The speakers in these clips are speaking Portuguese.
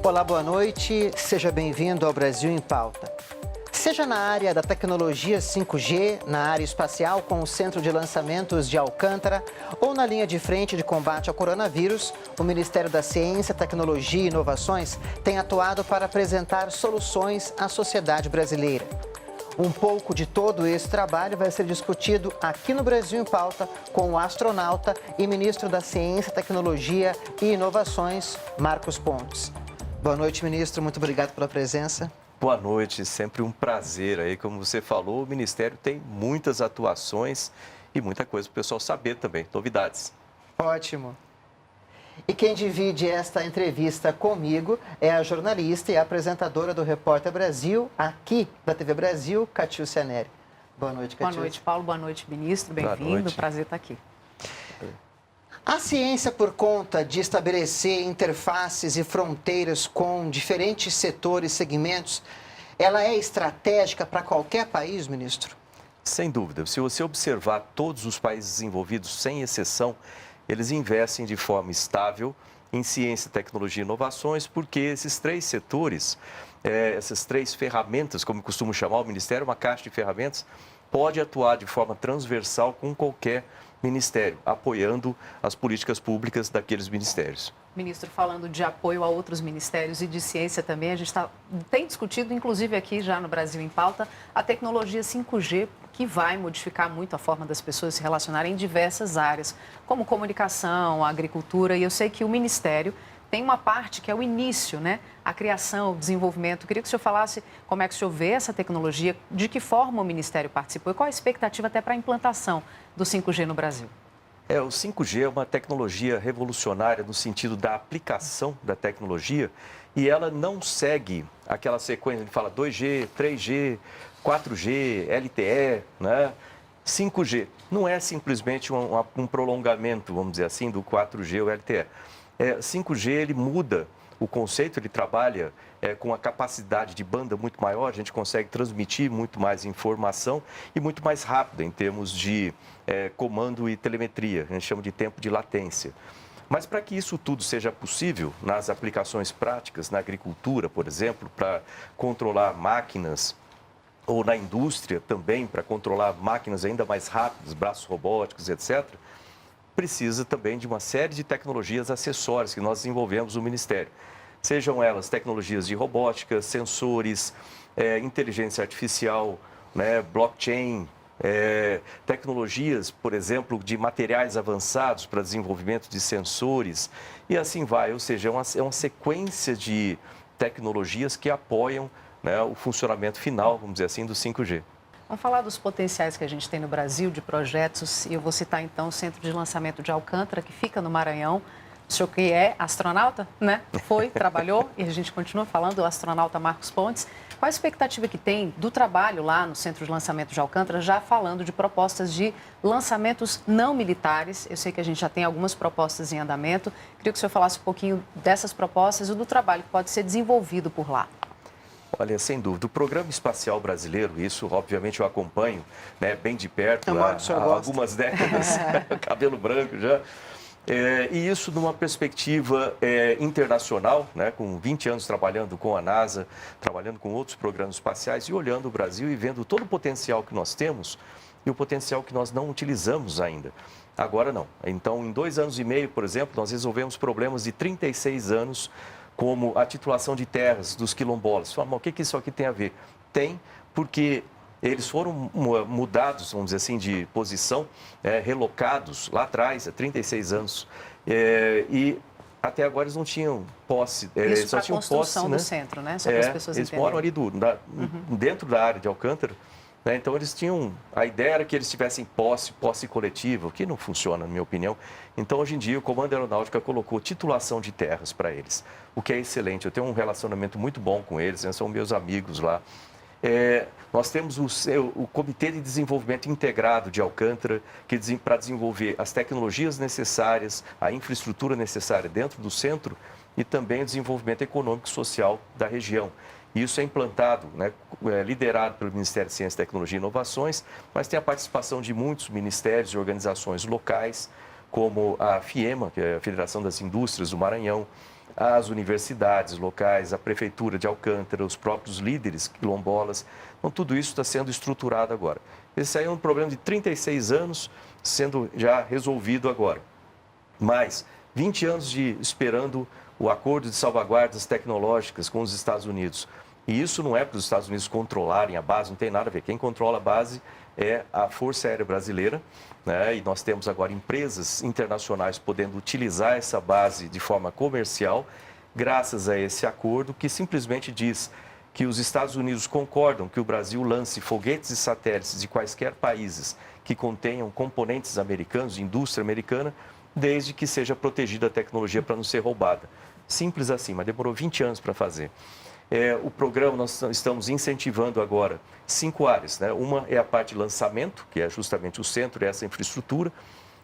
Olá, boa noite. Seja bem-vindo ao Brasil em Pauta. Seja na área da tecnologia 5G, na área espacial com o Centro de Lançamentos de Alcântara ou na linha de frente de combate ao coronavírus, o Ministério da Ciência, Tecnologia e Inovações tem atuado para apresentar soluções à sociedade brasileira. Um pouco de todo esse trabalho vai ser discutido aqui no Brasil em Pauta com o astronauta e ministro da Ciência, Tecnologia e Inovações, Marcos Pontes. Boa noite, ministro. Muito obrigado pela presença. Boa noite, sempre um prazer aí. Como você falou, o Ministério tem muitas atuações e muita coisa para o pessoal saber também, novidades. Ótimo. E quem divide esta entrevista comigo é a jornalista e apresentadora do Repórter Brasil, aqui da TV Brasil, Catiúcia Neri. Boa noite, Catiúcia. Boa noite, Paulo. Boa noite, ministro. Bem-vindo. Prazer estar aqui. A ciência, por conta de estabelecer interfaces e fronteiras com diferentes setores e segmentos, ela é estratégica para qualquer país, ministro? Sem dúvida. Se você observar todos os países desenvolvidos, sem exceção, eles investem de forma estável em ciência, tecnologia e inovações, porque esses três setores, essas três ferramentas, como costumo chamar o Ministério, uma caixa de ferramentas, pode atuar de forma transversal com qualquer ministério, apoiando as políticas públicas daqueles ministérios. Ministro, falando de apoio a outros ministérios e de ciência também, a gente tem discutido, inclusive aqui já no Brasil em Pauta, a tecnologia 5G, que vai modificar muito a forma das pessoas se relacionarem em diversas áreas, como comunicação, agricultura, e eu sei que o Ministério tem uma parte que é o início, né? A criação, o desenvolvimento. Eu queria que o senhor falasse como é que o senhor vê essa tecnologia, de que forma o Ministério participou e qual a expectativa até para a implantação do 5G no Brasil. O 5G é uma tecnologia revolucionária no sentido da aplicação da tecnologia e ela não segue aquela sequência, de fala 2G, 3G, 4G, LTE, né? 5G não é simplesmente um prolongamento, vamos dizer assim, do 4G ou LTE. 5G ele muda o conceito, ele trabalha com a capacidade de banda muito maior, a gente consegue transmitir muito mais informação e muito mais rápido em termos de comando e telemetria, a gente chama de tempo de latência. Mas para que isso tudo seja possível, nas aplicações práticas, na agricultura, por exemplo, para controlar máquinas, ou na indústria também, para controlar máquinas ainda mais rápidas, braços robóticos, etc., precisa também de uma série de tecnologias acessórias que nós desenvolvemos no Ministério. Sejam elas tecnologias de robótica, sensores, inteligência artificial, né, blockchain, tecnologias, por exemplo, de materiais avançados para desenvolvimento de sensores e assim vai. Ou seja, é uma sequência de tecnologias que apoiam, né, o funcionamento final, vamos dizer assim, do 5G. Vamos falar dos potenciais que a gente tem no Brasil, de projetos, e eu vou citar então o Centro de Lançamento de Alcântara, que fica no Maranhão. O senhor que é astronauta, né? Trabalhou, e a gente continua falando, o astronauta Marcos Pontes. Qual a expectativa que tem do trabalho lá no Centro de Lançamento de Alcântara, já falando de propostas de lançamentos não militares? Eu sei que a gente já tem algumas propostas em andamento. Queria que o senhor falasse um pouquinho dessas propostas e do trabalho que pode ser desenvolvido por lá. Olha, sem dúvida, o Programa Espacial Brasileiro, isso obviamente eu acompanho, né, bem de perto, há algumas décadas, cabelo branco já, e isso numa perspectiva internacional, né, com 20 anos trabalhando com a NASA, trabalhando com outros programas espaciais e olhando o Brasil e vendo todo o potencial que nós temos e o potencial que nós não utilizamos ainda. Agora não. Então, em 2 anos e meio, por exemplo, nós resolvemos problemas de 36 anos, como a titulação de terras dos quilombolas. Fala, o que isso aqui tem a ver? Tem, porque eles foram mudados, vamos dizer assim, de posição, relocados lá atrás, há 36 anos, e até agora eles não tinham posse. Isso só para a tinham construção posse, né? do centro, né? Só para as pessoas eles entenderem. moram ali dentro da área de Alcântara, né? Então eles tinham, a ideia era que eles tivessem posse coletiva, o que não funciona, na minha opinião. Então, hoje em dia, o Comando Aeronáutica colocou titulação de terras para eles, o que é excelente. Eu tenho um relacionamento muito bom com eles, né? São meus amigos lá. Nós temos o Comitê de Desenvolvimento Integrado de Alcântara, para desenvolver as tecnologias necessárias, a infraestrutura necessária dentro do centro e também o desenvolvimento econômico e social da região. Isso é implantado, né, liderado pelo Ministério de Ciência, Tecnologia e Inovações, mas tem a participação de muitos ministérios e organizações locais, como a FIEMA, que é a Federação das Indústrias do Maranhão, as universidades locais, a prefeitura de Alcântara, os próprios líderes quilombolas. Então, tudo isso está sendo estruturado agora. Esse aí é um problema de 36 anos sendo já resolvido agora. Mais 20 anos esperando o acordo de salvaguardas tecnológicas com os Estados Unidos. E isso não é para os Estados Unidos controlarem a base, não tem nada a ver. Quem controla a base é a Força Aérea Brasileira, né? E nós temos agora empresas internacionais podendo utilizar essa base de forma comercial, graças a esse acordo que simplesmente diz que os Estados Unidos concordam que o Brasil lance foguetes e satélites de quaisquer países que contenham componentes americanos, de indústria americana, desde que seja protegida a tecnologia para não ser roubada. Simples assim, mas demorou 20 anos para fazer. O programa, nós estamos incentivando agora 5 áreas, né? Uma é a parte de lançamento, que é justamente o centro dessa infraestrutura,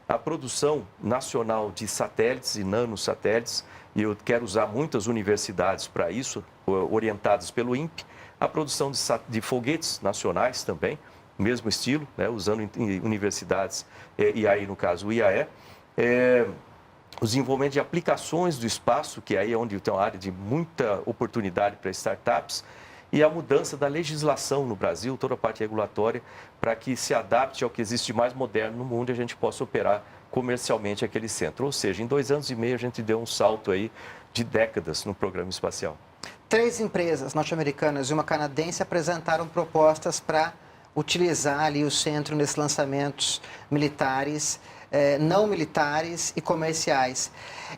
a produção nacional de satélites e nanosatélites, e eu quero usar muitas universidades para isso, orientadas pelo INPE, a produção de foguetes nacionais também, mesmo estilo, né? Usando em universidades, e aí no caso o IAE, o desenvolvimento de aplicações do espaço, que aí é onde tem uma área de muita oportunidade para startups, e a mudança da legislação no Brasil, toda a parte regulatória, para que se adapte ao que existe de mais moderno no mundo e a gente possa operar comercialmente aquele centro. Ou seja, em 2 anos e meio a gente deu um salto aí de décadas no programa espacial. 3 empresas norte-americanas e uma canadense apresentaram propostas para utilizar ali o centro nesses lançamentos militares, não militares e comerciais.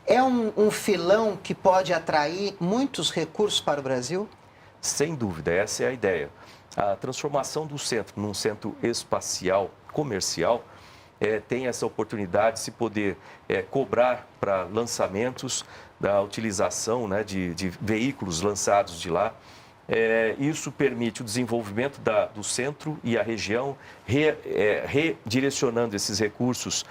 É um filão que pode atrair muitos recursos para o Brasil? Sem dúvida, essa é a ideia. A transformação do centro num centro espacial comercial tem essa oportunidade de se poder cobrar para lançamentos da utilização, né, de veículos lançados de lá. Isso permite o desenvolvimento do centro e a região, redirecionando esses recursos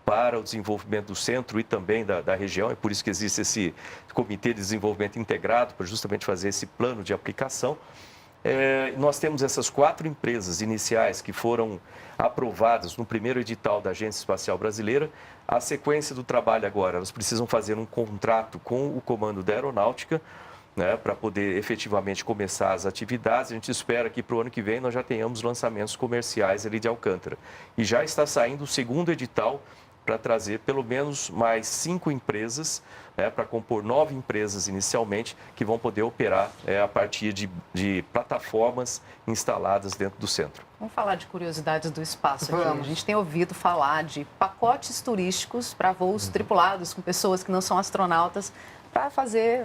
para o desenvolvimento do centro e também da região. É por isso que existe esse Comitê de Desenvolvimento Integrado, para justamente fazer esse plano de aplicação. Nós temos essas 4 empresas iniciais que foram aprovadas no primeiro edital da Agência Espacial Brasileira. A sequência do trabalho agora, elas precisam fazer um contrato com o Comando da Aeronáutica, né, para poder efetivamente começar as atividades. A gente espera que para o ano que vem nós já tenhamos lançamentos comerciais ali de Alcântara. E já está saindo o segundo edital para trazer pelo menos mais 5 empresas, né, para compor 9 empresas inicialmente, que vão poder operar a partir de plataformas instaladas dentro do centro. Vamos falar de curiosidades do espaço aqui. Vamos. A gente tem ouvido falar de pacotes turísticos para voos tripulados com pessoas que não são astronautas, para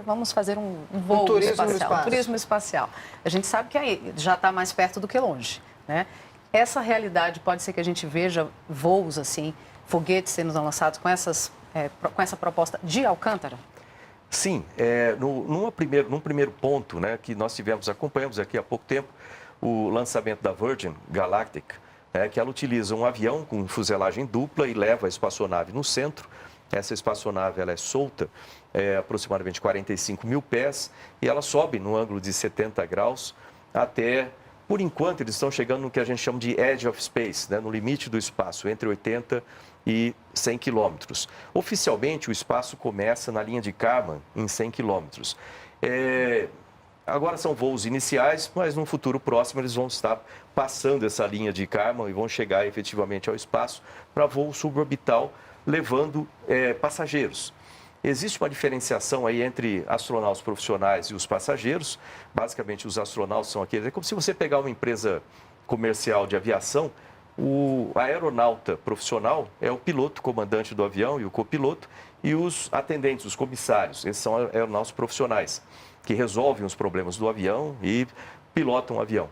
vamos fazer um voo espacial, um turismo espacial. A gente sabe que aí já está mais perto do que longe, né? Essa realidade pode ser que a gente veja voos assim, foguetes sendo lançados com essa proposta de Alcântara? Sim, num primeiro ponto, né, que nós acompanhamos aqui há pouco tempo, o lançamento da Virgin Galactic, que ela utiliza um avião com fuselagem dupla e leva a espaçonave no centro. Essa espaçonave ela é solta, aproximadamente 45 mil pés, e ela sobe no ângulo de 70 graus até, por enquanto, eles estão chegando no que a gente chama de edge of space, né, no limite do espaço, entre 80 e 100 quilômetros. Oficialmente, o espaço começa na linha de Kármán, em 100 quilômetros. Agora são voos iniciais, mas no futuro próximo eles vão estar passando essa linha de Kármán e vão chegar efetivamente ao espaço para voo suborbital, levando passageiros. Existe uma diferenciação aí entre astronautas profissionais e os passageiros. Basicamente, os astronautas são aqueles... É como se você pegar uma empresa comercial de aviação, o aeronauta profissional é o piloto, comandante do avião e o copiloto, e os atendentes, os comissários, esses são aeronautas profissionais, que resolvem os problemas do avião e pilotam o avião.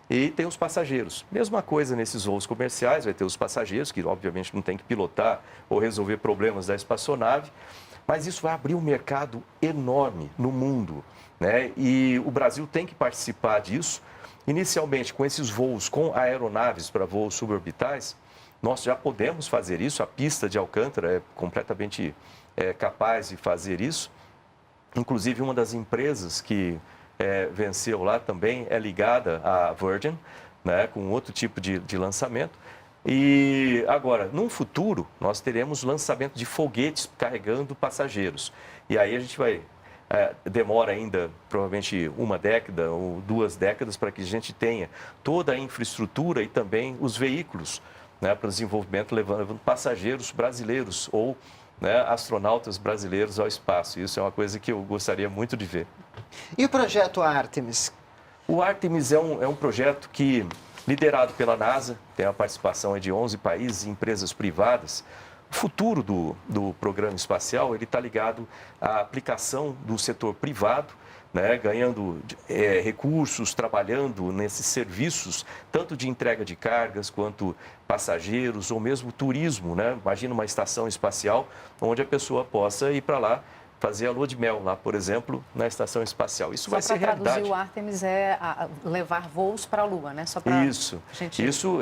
E tem os passageiros. Mesma coisa nesses voos comerciais, vai ter os passageiros, que obviamente não tem que pilotar ou resolver problemas da espaçonave, mas isso vai abrir um mercado enorme no mundo, né? E o Brasil tem que participar disso. Inicialmente, com esses voos com aeronaves para voos suborbitais, nós já podemos fazer isso. A pista de Alcântara é completamente capaz de fazer isso. Inclusive, uma das empresas que venceu lá também é ligada à Virgin, né, com outro tipo de lançamento. E agora, num futuro, nós teremos lançamento de foguetes carregando passageiros. E aí a gente vai demora ainda provavelmente uma década ou 2 décadas para que a gente tenha toda a infraestrutura e também os veículos, né, para o desenvolvimento levando passageiros brasileiros ou, né, astronautas brasileiros ao espaço. Isso é uma coisa que eu gostaria muito de ver. E o projeto Artemis? O Artemis é um projeto que, liderado pela NASA, tem a participação de 11 países e empresas privadas. O futuro do programa espacial ele está ligado à aplicação do setor privado, né, ganhando recursos, trabalhando nesses serviços, tanto de entrega de cargas quanto passageiros ou mesmo turismo, né? Imagina uma estação espacial onde a pessoa possa ir para lá fazer a lua de mel lá, por exemplo, na estação espacial. Isso vai ser realidade. Só para traduzir, o Artemis é levar voos para a Lua, né? Só para Isso. gente... Isso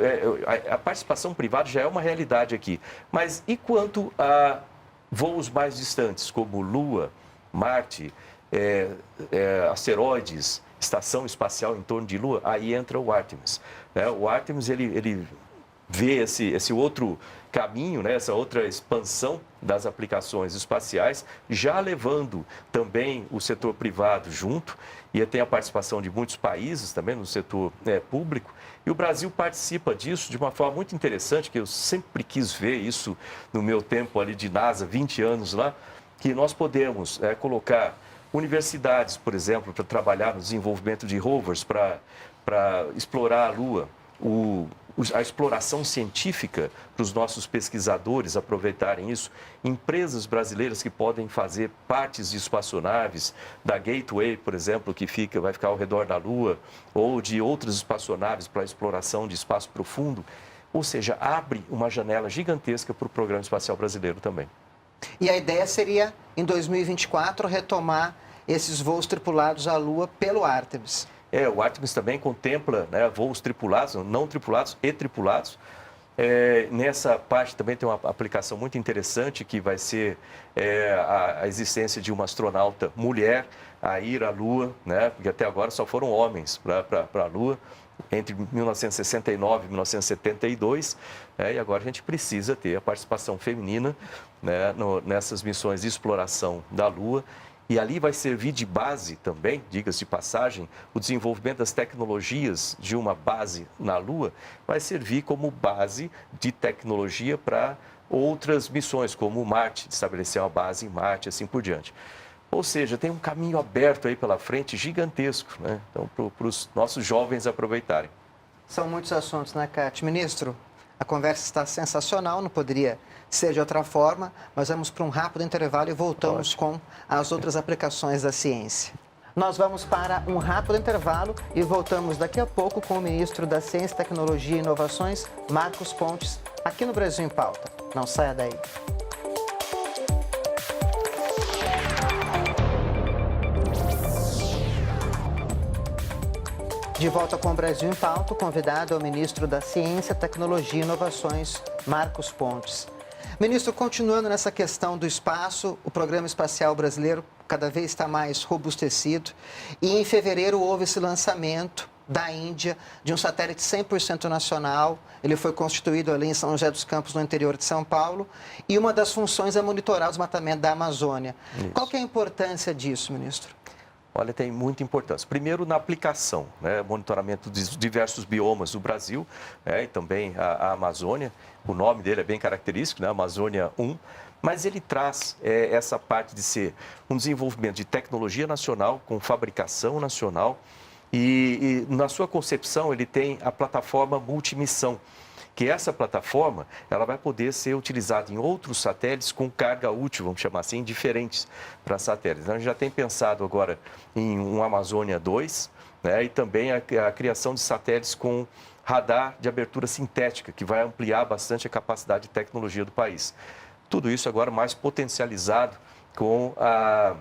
a participação privada já é uma realidade aqui. Mas e quanto a voos mais distantes, como Lua, Marte, asteroides, estação espacial em torno de Lua? Aí entra o Artemis, né? O Artemis ele vê esse outro caminho, né, essa outra expansão das aplicações espaciais, já levando também o setor privado junto, e tem a participação de muitos países também no setor público, e o Brasil participa disso de uma forma muito interessante, que eu sempre quis ver isso no meu tempo ali de NASA, 20 anos lá, que nós podemos colocar universidades, por exemplo, para trabalhar no desenvolvimento de rovers, para explorar a Lua, a exploração científica para os nossos pesquisadores aproveitarem isso, empresas brasileiras que podem fazer partes de espaçonaves, da Gateway, por exemplo, que vai ficar ao redor da Lua, ou de outras espaçonaves para a exploração de espaço profundo, ou seja, abre uma janela gigantesca para o programa espacial brasileiro também. E a ideia seria, em 2024, retomar esses voos tripulados à Lua pelo Artemis. O Artemis também contempla, né, voos tripulados, não tripulados e tripulados. Nessa parte também tem uma aplicação muito interessante que vai ser a existência de uma astronauta mulher a ir à Lua, né, porque até agora só foram homens para a Lua, entre 1969 e 1972, e agora a gente precisa ter a participação feminina, né, nessas missões de exploração da Lua. E ali vai servir de base também, diga-se de passagem, o desenvolvimento das tecnologias de uma base na Lua vai servir como base de tecnologia para outras missões, como Marte, estabelecer uma base em Marte, assim por diante. Ou seja, tem um caminho aberto aí pela frente, gigantesco, né? Então, para os nossos jovens aproveitarem. São muitos assuntos, né, Cátia? Ministro, a conversa está sensacional, não poderia ser de outra forma, mas vamos para um rápido intervalo e voltamos com as outras aplicações da ciência. Nós vamos para um rápido intervalo e voltamos daqui a pouco com o ministro da Ciência, Tecnologia e Inovações, Marcos Pontes, aqui no Brasil em Pauta. Não saia daí. De volta com o Brasil em Pauta, o convidado é o ministro da Ciência, Tecnologia e Inovações, Marcos Pontes. Ministro, continuando nessa questão do espaço, o programa espacial brasileiro cada vez está mais robustecido e em fevereiro houve esse lançamento da Índia de um satélite 100% nacional. Ele foi constituído ali em São José dos Campos, no interior de São Paulo, e uma das funções é monitorar o desmatamento da Amazônia. Isso. Qual que é a importância disso, ministro? Olha, tem muita importância. Primeiro, na aplicação, né? Monitoramento de diversos biomas do Brasil, e também a Amazônia. O nome dele é bem característico, né? Amazônia 1. Mas ele traz essa parte de ser um desenvolvimento de tecnologia nacional, com fabricação nacional. E na sua concepção, ele tem a plataforma multimissão, que essa plataforma ela vai poder ser utilizada em outros satélites com carga útil, vamos chamar assim, diferentes para satélites. Então, a gente já tem pensado agora em um Amazônia 2, né, e também a criação de satélites com radar de abertura sintética, que vai ampliar bastante a capacidade de tecnologia do país. Tudo isso agora mais potencializado com a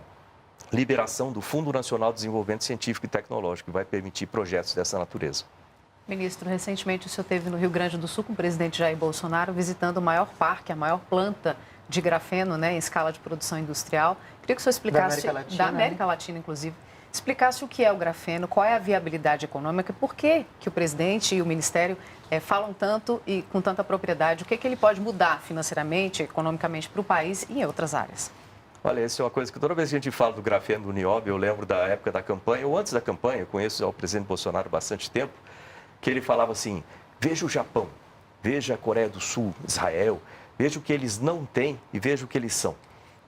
liberação do Fundo Nacional de Desenvolvimento Científico e Tecnológico, que vai permitir projetos dessa natureza. Ministro, recentemente o senhor esteve no Rio Grande do Sul com o presidente Jair Bolsonaro visitando o maior parque, a maior planta de grafeno, né, em escala de produção industrial. Queria que o senhor explicasse, da América Latina, inclusive, explicasse o que é o grafeno, qual é a viabilidade econômica, por que o presidente e o Ministério falam tanto e com tanta propriedade, o que ele pode mudar financeiramente, economicamente para o país e em outras áreas. Olha, essa é uma coisa que toda vez que a gente fala do grafeno do nióbio, eu lembro da época da campanha, ou antes da campanha, eu conheço o presidente Bolsonaro há bastante tempo, que ele falava assim, veja o Japão, veja a Coreia do Sul, Israel, veja o que eles não têm e veja o que eles são.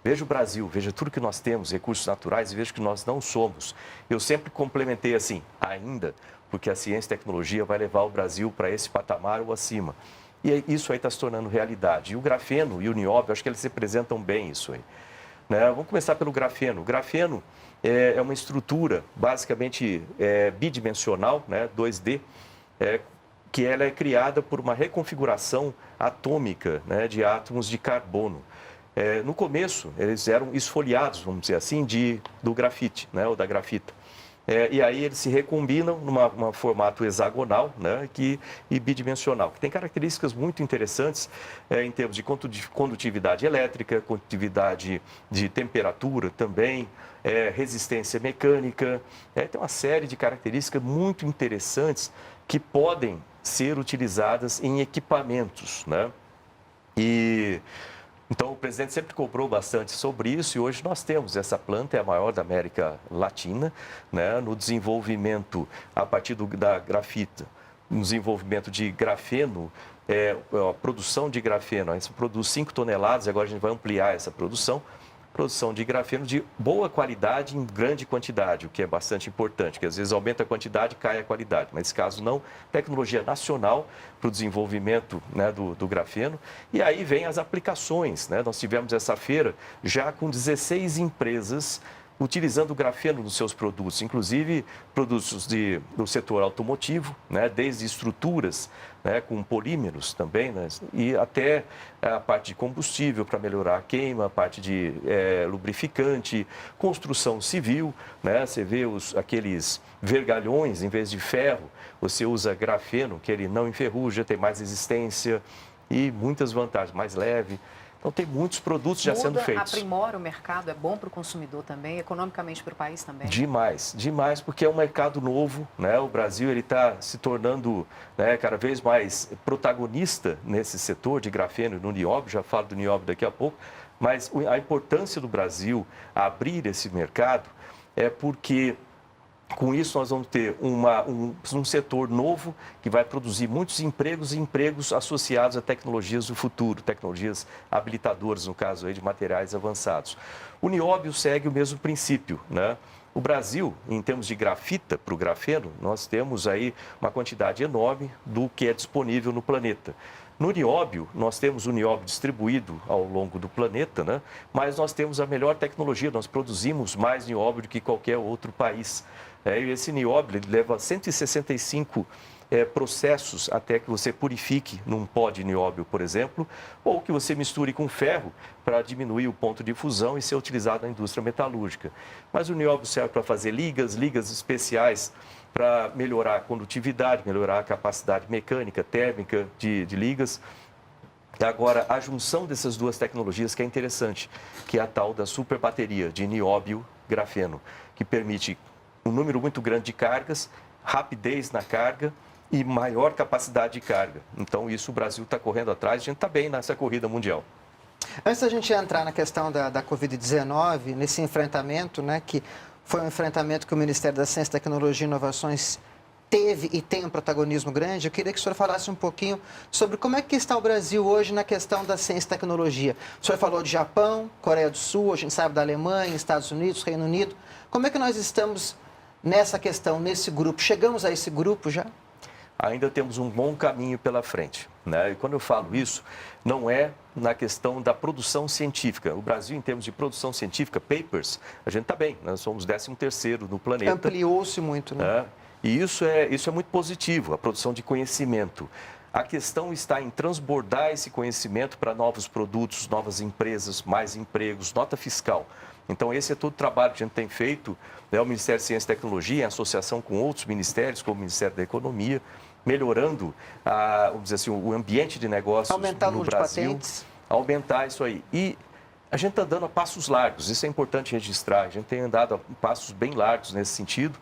Veja o Brasil, veja tudo que nós temos, recursos naturais, e veja o que nós não somos. Eu sempre complementei assim, ainda, porque a ciência e tecnologia vai levar o Brasil para esse patamar ou acima. E isso aí está se tornando realidade. E o grafeno e o nióbio, acho que eles representam bem isso aí. Né? Vamos começar pelo grafeno. O grafeno é uma estrutura basicamente bidimensional, né? 2D, que ela é criada por uma reconfiguração atômica, né? De átomos de carbono. No começo, eles eram esfoliados, vamos dizer assim, do grafite, né? Ou da grafita. E aí eles se recombinam num formato hexagonal, né, e bidimensional, que tem características muito interessantes em termos de condutividade elétrica, condutividade de temperatura também, resistência mecânica. Tem uma série de características muito interessantes que podem ser utilizadas em equipamentos, né? Então, o presidente sempre cobrou bastante sobre isso e hoje nós temos essa planta, é a maior da América Latina, né, no desenvolvimento, a partir da grafita, no desenvolvimento de grafeno, a produção de grafeno, a gente produz 5 toneladas, agora a gente vai ampliar essa produção de grafeno de boa qualidade em grande quantidade, o que é bastante importante, porque às vezes aumenta a quantidade e cai a qualidade, mas nesse caso não, tecnologia nacional para o desenvolvimento, né, do grafeno, e aí vem as aplicações, né? Nós tivemos essa feira já com 16 empresas utilizando o grafeno nos seus produtos, inclusive produtos do setor automotivo, né, desde estruturas, né, com polímeros também, né, e até a parte de combustível para melhorar a queima, a parte de lubrificante, construção civil, né, você vê aqueles vergalhões, em vez de ferro, você usa grafeno, que ele não enferruja, tem mais resistência e muitas vantagens, mais leve. Então, tem muitos produtos já sendo feitos. Aprimora o mercado, é bom para o consumidor também, economicamente para o país também? Demais, demais, porque é um mercado novo, né? O Brasil está se tornando, né, cada vez mais protagonista nesse setor de grafeno e no nióbio, já falo do nióbio daqui a pouco, mas a importância do Brasil abrir esse mercado é porque com isso, nós vamos ter um setor novo que vai produzir muitos empregos e empregos associados a tecnologias do futuro, tecnologias habilitadoras, no caso aí de materiais avançados. O nióbio segue o mesmo princípio, né? O Brasil, em termos de grafita para o grafeno, nós temos aí uma quantidade enorme do que é disponível no planeta. No nióbio, nós temos o nióbio distribuído ao longo do planeta, né? Mas nós temos a melhor tecnologia, nós produzimos mais nióbio do que qualquer outro país. E esse nióbio ele leva 165 processos até que você purifique num pó de nióbio, por exemplo, ou que você misture com ferro para diminuir o ponto de fusão e ser utilizado na indústria metalúrgica. Mas o nióbio serve para fazer ligas especiais para melhorar a condutividade, melhorar a capacidade mecânica, térmica de ligas. Agora, a junção dessas duas tecnologias que é interessante, que é a tal da superbateria de nióbio-grafeno, que permite um número muito grande de cargas, rapidez na carga e maior capacidade de carga. Então, isso o Brasil está correndo atrás, a gente está bem nessa corrida mundial. Antes da gente entrar na questão da Covid-19, nesse enfrentamento, né, que foi um enfrentamento que o Ministério da Ciência, Tecnologia e Inovações teve e tem um protagonismo grande, eu queria que o senhor falasse um pouquinho sobre como é que está o Brasil hoje na questão da ciência e tecnologia. O senhor falou de Japão, Coreia do Sul, a gente sabe da Alemanha, Estados Unidos, Reino Unido. Como é que nós estamos nessa questão, nesse grupo? Chegamos a esse grupo já? Ainda temos um bom caminho pela frente, né? E quando eu falo isso, não é na questão da produção científica. O Brasil, em termos de produção científica, papers, a gente está bem, nós somos 13º no planeta. Ampliou-se muito, né? E isso é muito positivo, a produção de conhecimento. A questão está em transbordar esse conhecimento para novos produtos, novas empresas, mais empregos, nota fiscal. Então, esse é todo o trabalho que a gente tem feito, né? O Ministério de Ciência e Tecnologia, em associação com outros ministérios, como o Ministério da Economia, melhorando, vamos dizer assim, o ambiente de negócios no Brasil. Aumentar isso aí. E a gente está andando a passos largos, isso é importante registrar, a gente tem andado a passos bem largos nesse sentido.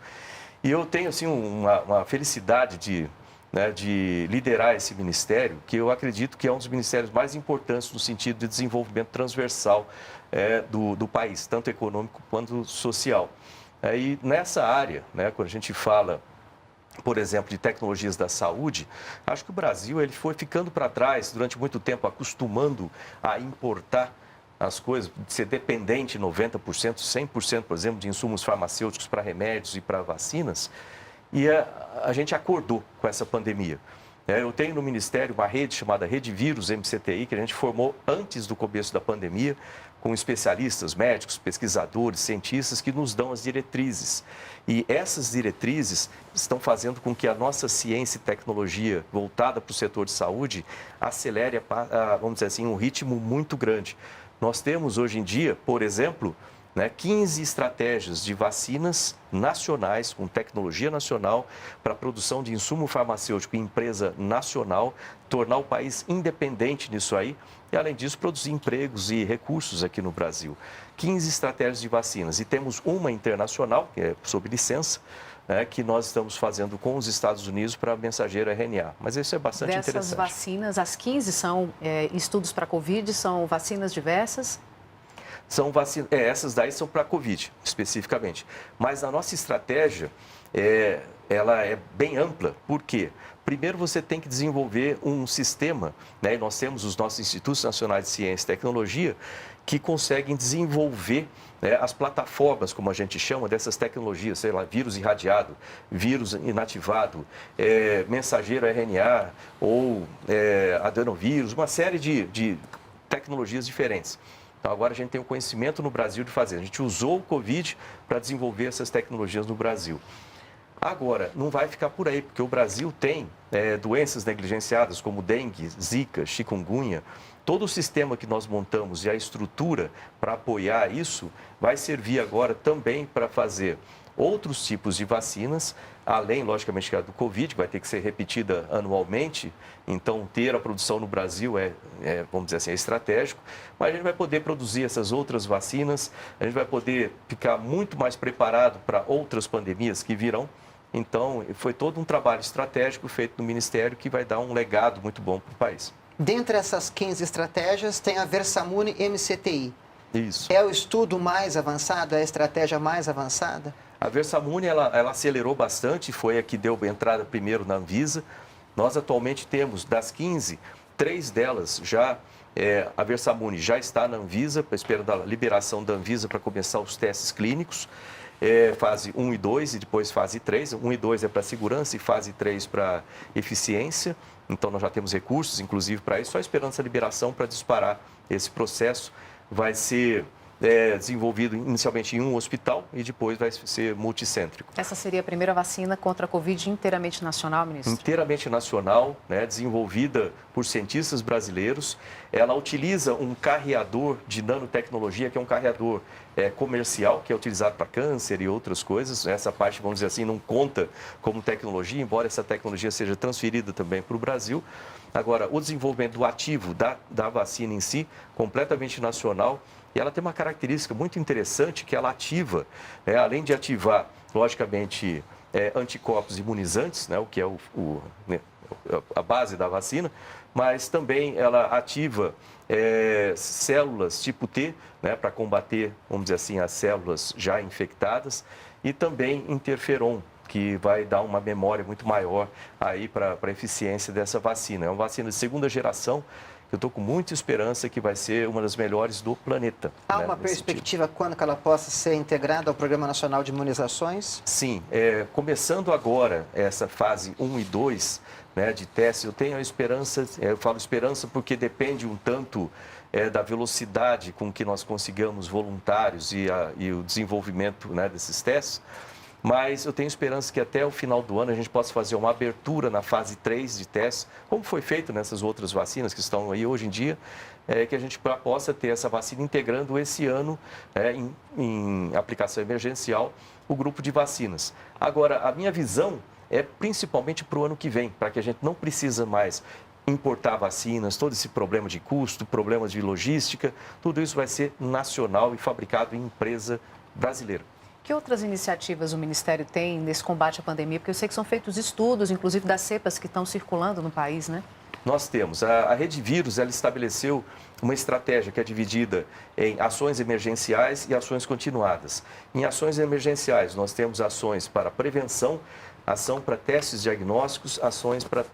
E eu tenho, assim, uma felicidade né, de liderar esse ministério, que eu acredito que é um dos ministérios mais importantes no sentido de desenvolvimento transversal do país, tanto econômico quanto social. E nessa área, né, quando a gente fala, por exemplo, de tecnologias da saúde, acho que o Brasil ele foi ficando para trás durante muito tempo, acostumando a importar as coisas, de ser dependente 90%, 100%, por exemplo, de insumos farmacêuticos para remédios e para vacinas, e a gente acordou com essa pandemia. Eu tenho no Ministério uma rede chamada Rede Vírus MCTI, que a gente formou antes do começo da pandemia, com especialistas, médicos, pesquisadores, cientistas que nos dão as diretrizes. E essas diretrizes estão fazendo com que a nossa ciência e tecnologia voltada para o setor de saúde acelere, vamos dizer assim, um ritmo muito grande. Nós temos hoje em dia, por exemplo, 15 estratégias de vacinas nacionais, com tecnologia nacional, para a produção de insumo farmacêutico em empresa nacional, tornar o país independente nisso aí e, além disso, produzir empregos e recursos aqui no Brasil. 15 estratégias de vacinas e temos uma internacional, que é sob licença, que nós estamos fazendo com os Estados Unidos para a mensageiro RNA. Mas isso é bastante interessante. Dessas vacinas, as 15 são estudos para Covid, são vacinas diversas? São vacinas, essas daí são para a Covid, especificamente. Mas a nossa estratégia, ela é bem ampla. Por quê? Primeiro, você tem que desenvolver um sistema, né? E nós temos os nossos Institutos Nacionais de Ciência e Tecnologia, que conseguem desenvolver as plataformas, como a gente chama, dessas tecnologias, sei lá, vírus irradiado, vírus inativado, mensageiro RNA ou adenovírus, uma série de tecnologias diferentes. Então, agora a gente tem o conhecimento no Brasil de fazer. A gente usou o Covid para desenvolver essas tecnologias no Brasil. Agora, não vai ficar por aí, porque o Brasil tem doenças negligenciadas como dengue, zika, chikungunya. Todo o sistema que nós montamos e a estrutura para apoiar isso vai servir agora também para fazer outros tipos de vacinas, além, logicamente, do Covid, que vai ter que ser repetida anualmente. Então, ter a produção no Brasil vamos dizer assim, é estratégico. Mas a gente vai poder produzir essas outras vacinas, a gente vai poder ficar muito mais preparado para outras pandemias que virão. Então, foi todo um trabalho estratégico feito no Ministério que vai dar um legado muito bom para o país. Dentre essas 15 estratégias, tem a Versamune MCTI. Isso. É o estudo mais avançado, é a estratégia mais avançada? A Versamune, ela acelerou bastante, foi a que deu entrada primeiro na Anvisa. Nós atualmente temos, das 15, 3 delas já, a Versamune já está na Anvisa, esperando a liberação da Anvisa para começar os testes clínicos. Fase 1 e 2 e depois fase 3. 1 e 2 é para segurança e fase 3 para eficiência. Então, nós já temos recursos, inclusive, para isso, só esperando essa liberação para disparar esse processo. Vai ser desenvolvido inicialmente em um hospital e depois vai ser multicêntrico. Essa seria a primeira vacina contra a Covid inteiramente nacional, ministro? Inteiramente nacional, desenvolvida por cientistas brasileiros. Ela utiliza um carreador de nanotecnologia, que é um carreador comercial, que é utilizado para câncer e outras coisas. Essa parte, vamos dizer assim, não conta como tecnologia, embora essa tecnologia seja transferida também para o Brasil. Agora, o desenvolvimento do ativo da vacina em si, completamente nacional, e ela tem uma característica muito interessante que ela ativa, além de ativar, logicamente, anticorpos imunizantes, o que é a base da vacina, mas também ela ativa células tipo T, para combater, vamos dizer assim, as células já infectadas, e também interferon, que vai dar uma memória muito maior aí para a eficiência dessa vacina. É uma vacina de segunda geração, que eu estou com muita esperança que vai ser uma das melhores do planeta. Há uma perspectiva quando que ela possa ser integrada ao Programa Nacional de Imunizações? Sim, começando agora essa fase 1 e 2 de testes, eu tenho a esperança, eu falo esperança porque depende um tanto da velocidade com que nós consigamos voluntários e o desenvolvimento desses testes. Mas eu tenho esperança que até o final do ano a gente possa fazer uma abertura na fase 3 de testes, como foi feito nessas outras vacinas que estão aí hoje em dia, que a gente possa ter essa vacina integrando esse ano em aplicação emergencial o grupo de vacinas. Agora, a minha visão é principalmente para o ano que vem, para que a gente não precisa mais importar vacinas, todo esse problema de custo, problemas de logística, tudo isso vai ser nacional e fabricado em empresa brasileira. Que outras iniciativas o Ministério tem nesse combate à pandemia? Porque eu sei que são feitos estudos, inclusive das cepas que estão circulando no país, né? Nós temos. A Rede Vírus, ela estabeleceu uma estratégia que é dividida em ações emergenciais e ações continuadas. Em ações emergenciais, nós temos ações para prevenção, ação para testes diagnósticos, ações para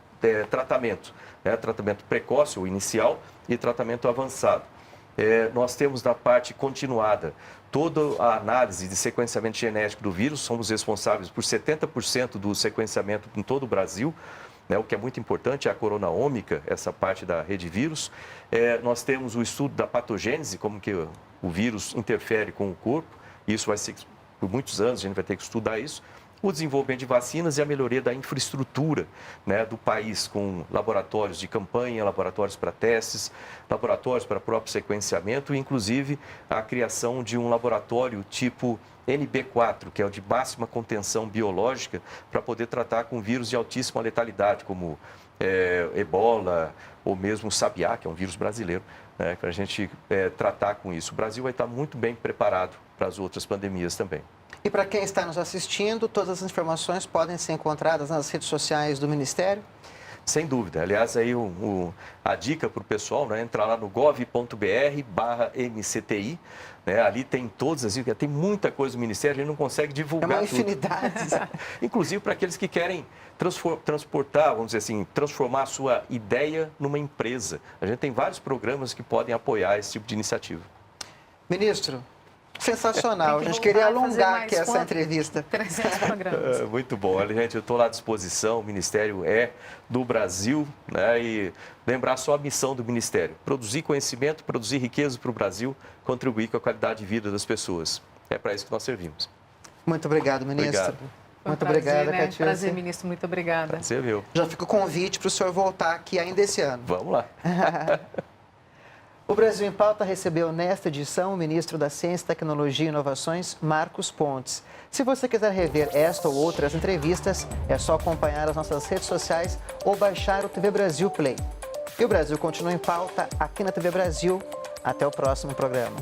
tratamento, né? Tratamento precoce ou inicial e tratamento avançado. Nós temos na parte continuada toda a análise de sequenciamento genético do vírus, somos responsáveis por 70% do sequenciamento em todo o Brasil, né? O que é muito importante é a coronaômica, essa parte da rede vírus. Nós temos o estudo da patogênese, como que o vírus interfere com o corpo, isso vai ser, por muitos anos a gente vai ter que estudar isso. O desenvolvimento de vacinas e a melhoria da infraestrutura, né, do país, com laboratórios de campanha, laboratórios para testes, laboratórios para próprio sequenciamento e, inclusive, a criação de um laboratório tipo NB4, que é o de máxima contenção biológica, para poder tratar com vírus de altíssima letalidade, como ebola ou mesmo sabiá, que é um vírus brasileiro, né, para a gente tratar com isso. O Brasil vai estar muito bem preparado para as outras pandemias também. E para quem está nos assistindo, todas as informações podem ser encontradas nas redes sociais do Ministério? Sem dúvida. Aliás, aí a dica para o pessoal, né, entrar lá no gov.br/MCTI, né, ali tem todas as dicas, tem muita coisa do Ministério, a gente não consegue divulgar tudo. É uma infinidade. Inclusive para aqueles que querem transportar, vamos dizer assim, transformar a sua ideia numa empresa. A gente tem vários programas que podem apoiar esse tipo de iniciativa. Ministro, sensacional. A gente queria alongar aqui essa quanto? entrevista. 300 programas. Muito bom. Olha, gente, eu estou lá à disposição. O Ministério é do Brasil, né? E lembrar só a missão do Ministério: produzir conhecimento, produzir riqueza para o Brasil, contribuir com a qualidade de vida das pessoas. É para isso que nós servimos. Muito obrigado, ministro. Obrigado. Muito obrigada, né? Catiúcia. Prazer, ministro. Muito obrigada. Prazer, viu? Já fica o convite para o senhor voltar aqui ainda esse ano. Vamos lá. O Brasil em Pauta recebeu nesta edição o ministro da Ciência, Tecnologia e Inovações, Marcos Pontes. Se você quiser rever esta ou outras entrevistas, é só acompanhar as nossas redes sociais ou baixar o TV Brasil Play. E o Brasil continua em pauta aqui na TV Brasil. Até o próximo programa.